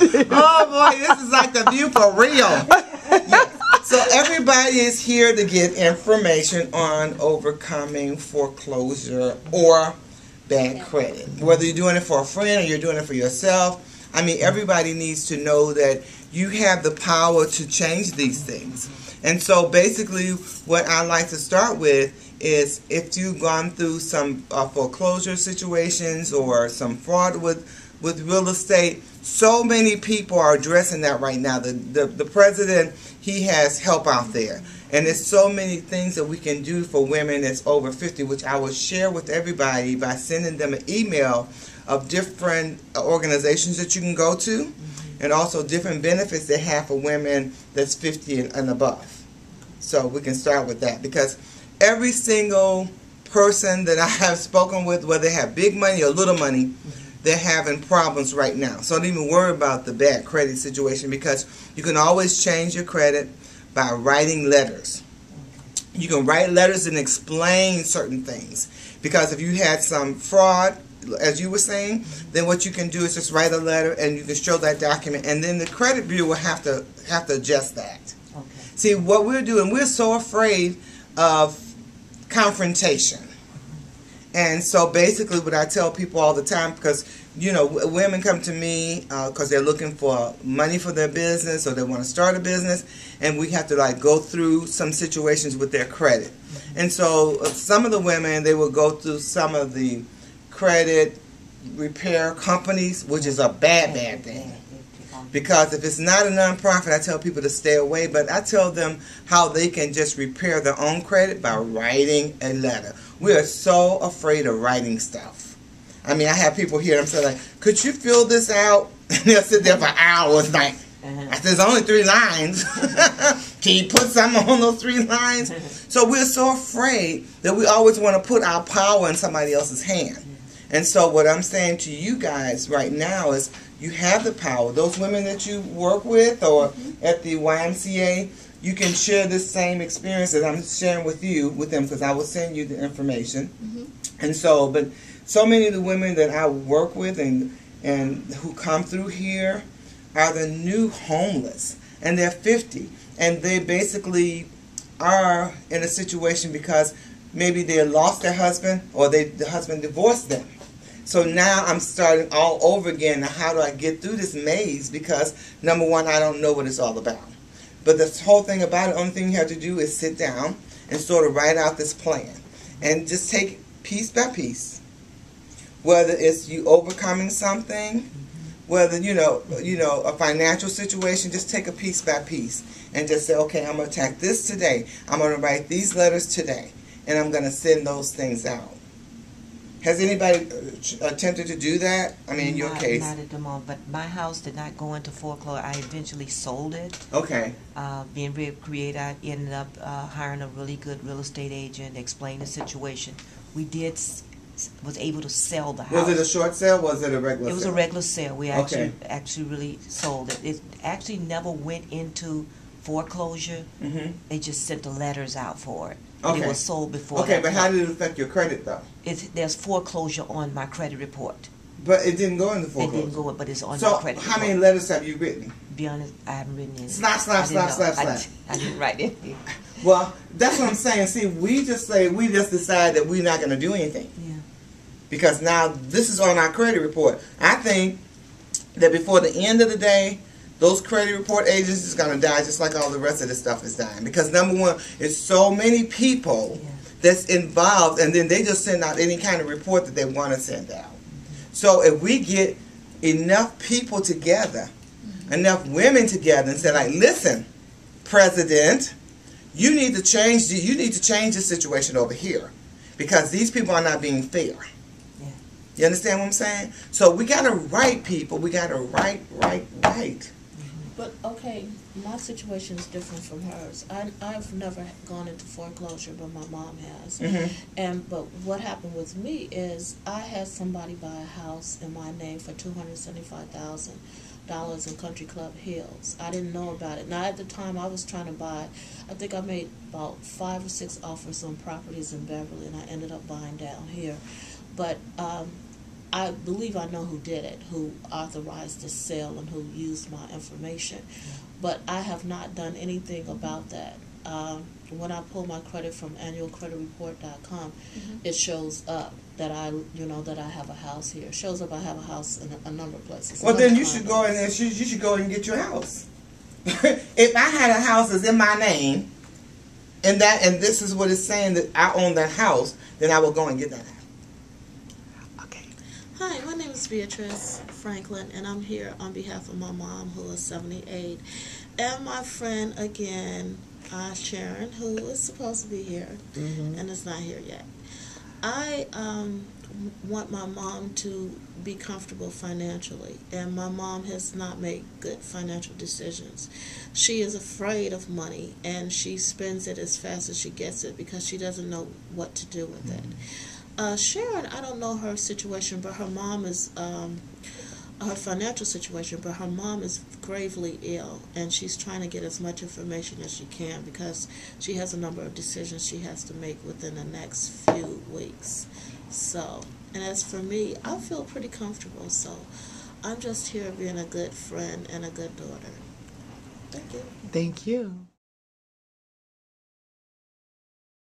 Oh boy, this is like the view for real. Yes. So everybody is here to get information on overcoming foreclosure or bad credit. Whether you're doing it for a friend or you're doing it for yourself, I mean, everybody needs to know that you have the power to change these things. And so basically what I like to start with is if you've gone through some foreclosure situations or some fraud with real estate, so many people are addressing that right now. The president, he has help out there. And there's so many things that we can do for women that's over 50, which I will share with everybody by sending them an email of different organizations that you can go to, and also different benefits they have for women that's 50 and above. So we can start with that, because every single person that I have spoken with, whether they have big money or little money, they're having problems right now. So don't even worry about the bad credit situation, because you can always change your credit by writing letters. You can write letters and explain certain things, because if you had some fraud, as you were saying, then what you can do is just write a letter and you can show that document, and then the credit bureau will have to adjust that. Okay. See, what we're doing, we're so afraid of confrontation. And so basically what I tell people all the time, because you know, women come to me because they're looking for money for their business, or they want to start a business, and we have to like go through some situations with their credit. And so some of the women, they will go through some of the credit repair companies, which is a bad thing. Because if it's not a nonprofit, I tell people to stay away, but I tell them how they can just repair their own credit by writing a letter. We are so afraid of writing stuff. I mean, I have people here, I'm saying, like, could you fill this out? And they'll sit there for hours, like, there's only 3 lines. Can you put something on those 3 lines? So we're so afraid that we always want to put our power in somebody else's hand. And so what I'm saying to you guys right now is you have the power. Those women that you work with or at the YMCA, you can share this same experience that I'm sharing with them, because I will send you the information. And so, but so many of the women that I work with and who come through here are the new homeless, and they're 50, and they basically are in a situation because maybe they lost their husband, or the husband divorced them. So now I'm starting all over again. Now, how do I get through this maze? Because number one, I don't know what it's all about. But the whole thing about it, the only thing you have to do is sit down and sort of write out this plan, and just take piece by piece. Whether it's you overcoming something, whether you know a financial situation, just take a piece by piece and just say, okay, I'm going to attack this today. I'm going to write these letters today, and I'm going to send those things out. Has anybody attempted to do that? I mean, in your case? Not at the moment, but my house did not go into foreclosure. I eventually sold it. Okay. Being very creative, I ended up hiring a really good real estate agent, explained the situation. We was able to sell the house. Was it a short sale, or was it a regular sale? It was a regular sale. We actually really sold it. It actually never went into foreclosure. They just sent the letters out for it. Okay. It was sold before. Okay, but how did it affect your credit, though? There's foreclosure on my credit report. But it didn't go into foreclosure. It didn't go, but it's on my credit report. So how many letters have you written? Be honest, I haven't written any. Slap. I didn't write it. Well, that's what I'm saying. See, we just decide that we're not going to do anything. Yeah. Because now this is on our credit report. I think that before the end of the day, those credit report agents is going to die just like all the rest of this stuff is dying. Because number one, it's so many people that's involved, and then they just send out any kind of report that they want to send out. So if we get enough people together, enough women together, and say, like, listen, President, you need to change the situation over here, because these people are not being fair. You understand what I'm saying? So we got to write, people. We got to write. But, okay, my situation is different from hers. I've never gone into foreclosure, but my mom has. But what happened with me is I had somebody buy a house in my name for $275,000 in Country Club Hills. I didn't know about it. Now, at the time, I was trying to buy, I think I made about 5 or 6 offers on properties in Beverly, and I ended up buying down here. But I believe I know who did it, who authorized the sale and who used my information. But I have not done anything about that. When I pull my credit from annualcreditreport.com, it shows up that that I have a house here. It shows up I have a house in a number of places. Well, then you should go in and you should go and get your house. If I had a house that's in my name, and this is what it's saying that I own that house, then I will go and get that house. Okay. Hi, my name is Beatrice Franklin, and I'm here on behalf of my mom, who is 78, and my friend again, Sharon, who is supposed to be here and is not here yet. I want my mom to be comfortable financially, and my mom has not made good financial decisions. She is afraid of money, and she spends it as fast as she gets it because she doesn't know what to do with it. Sharon, I don't know her situation, but her mom is her financial situation, but her mom is gravely ill, and she's trying to get as much information as she can because she has a number of decisions she has to make within the next few weeks. So, and as for me, I feel pretty comfortable, so I'm just here being a good friend and a good daughter. Thank you. Thank you.